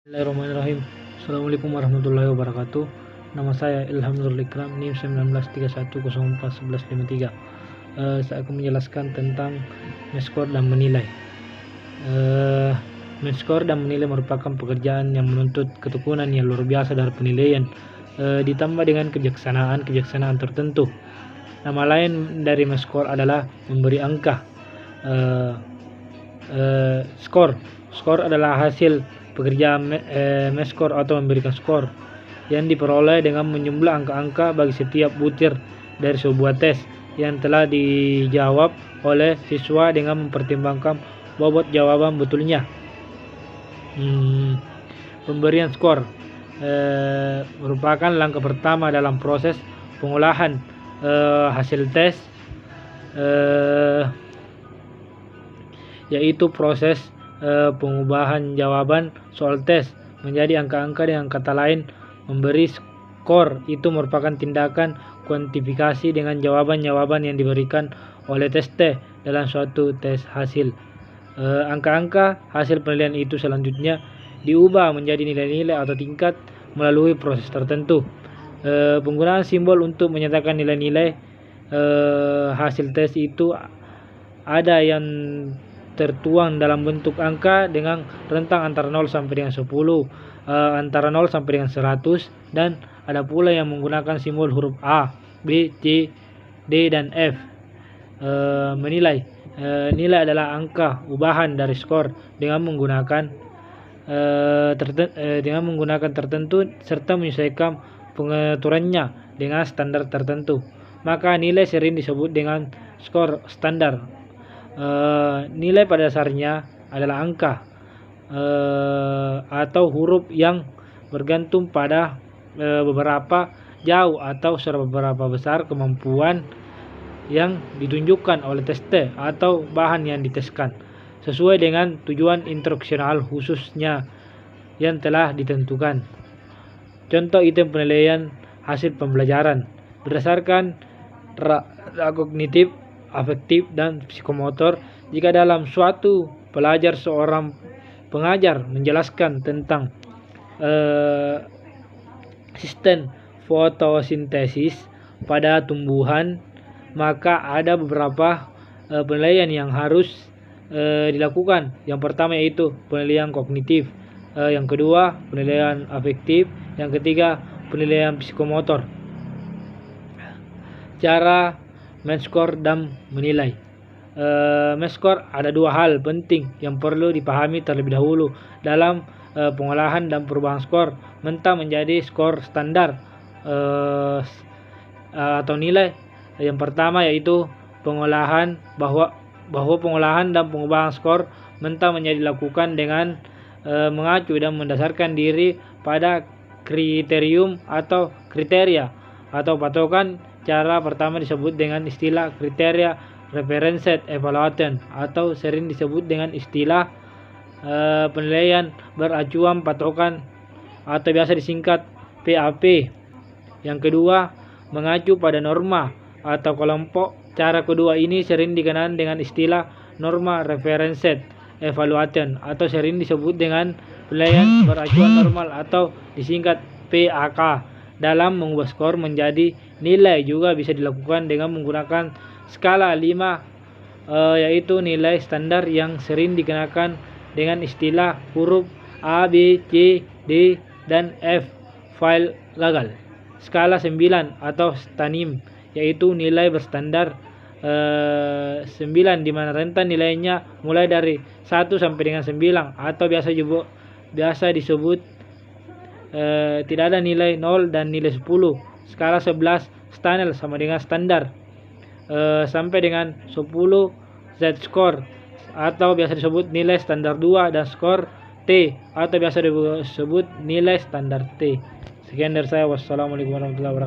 Bismillahirrahmanirrahim. Assalamualaikum warahmatullahi wabarakatuh. Nama saya Ilham Nurul Ikram, NIM 1931041153. Saya akan menjelaskan tentang men-score dan menilai. Men-score dan menilai merupakan pekerjaan yang menuntut ketekunan yang luar biasa dari penilaian, ditambah dengan kebijaksanaan tertentu. Nama lain dari men-score adalah memberi angka. Skor adalah hasil pekerjaan men-score atau memberikan skor yang diperoleh dengan menjumlah angka-angka bagi setiap butir dari sebuah tes yang telah dijawab oleh siswa dengan mempertimbangkan bobot jawaban betulnya. Pemberian skor merupakan langkah pertama dalam proses pengolahan hasil tes, yaitu proses pengubahan jawaban soal tes menjadi angka-angka. Dengan kata lain, memberi skor itu merupakan tindakan kuantifikasi dengan jawaban-jawaban yang diberikan oleh tes T dalam suatu tes hasil. Angka-angka hasil penilaian itu selanjutnya diubah menjadi nilai-nilai atau tingkat melalui proses tertentu. Penggunaan simbol untuk menyatakan nilai-nilai hasil tes itu ada yang tertuang dalam bentuk angka dengan rentang antara 0 sampai dengan 10, antara 0 sampai dengan 100, dan ada pula yang menggunakan simbol huruf A, B, C, D, dan F. Menilai. Nilai adalah angka ubahan dari skor dengan menggunakan tertentu serta menyesuaikan pengaturannya dengan standar tertentu. Maka nilai sering disebut dengan skor standar. Nilai pada dasarnya adalah angka atau huruf yang bergantung pada beberapa jauh atau seberapa besar kemampuan yang ditunjukkan oleh tes T atau bahan yang diteskan, sesuai dengan tujuan instruksional khususnya yang telah ditentukan. Contoh item penilaian hasil pembelajaran berdasarkan kognitif, afektif, dan psikomotor. Jika dalam suatu pelajar seorang pengajar menjelaskan tentang sistem fotosintesis pada tumbuhan, maka ada beberapa penilaian yang harus dilakukan. Yang pertama yaitu penilaian kognitif, yang kedua penilaian afektif, yang ketiga penilaian psikomotor. Cara men-score dan menilai. Men-score ada dua hal penting yang perlu dipahami terlebih dahulu dalam pengolahan dan perubahan skor mentah menjadi skor standar atau nilai. Yang pertama yaitu pengolahan, bahwa pengolahan dan pengubahan skor mentah menjadi dilakukan dengan mengacu dan mendasarkan diri pada kriterium atau kriteria atau patokan. Cara pertama disebut dengan istilah kriteria referenced evaluation atau sering disebut dengan istilah penilaian beracuan patokan atau biasa disingkat PAP. Yang kedua, mengacu pada norma atau kelompok. Cara kedua ini sering dikenal dengan istilah norma referenced evaluation atau sering disebut dengan penilaian beracuan normal atau disingkat PAK. Dalam mengubah skor menjadi nilai juga bisa dilakukan dengan menggunakan skala 5, yaitu nilai standar yang sering dikenakan dengan istilah huruf A, B, C, D, dan F file gagal. Skala 9 atau STANIM yaitu nilai berstandar 9, di mana rentan nilainya mulai dari 1 sampai dengan 9 atau biasa disebut tidak ada nilai 0 dan nilai 10. Skala 11 STANEL sama dengan standar sampai dengan 10 Z-score atau biasa disebut nilai standar 2, dan skor T atau biasa disebut nilai standar T. Sekian dari saya. Wassalamualaikum warahmatullahi wabarakatuh.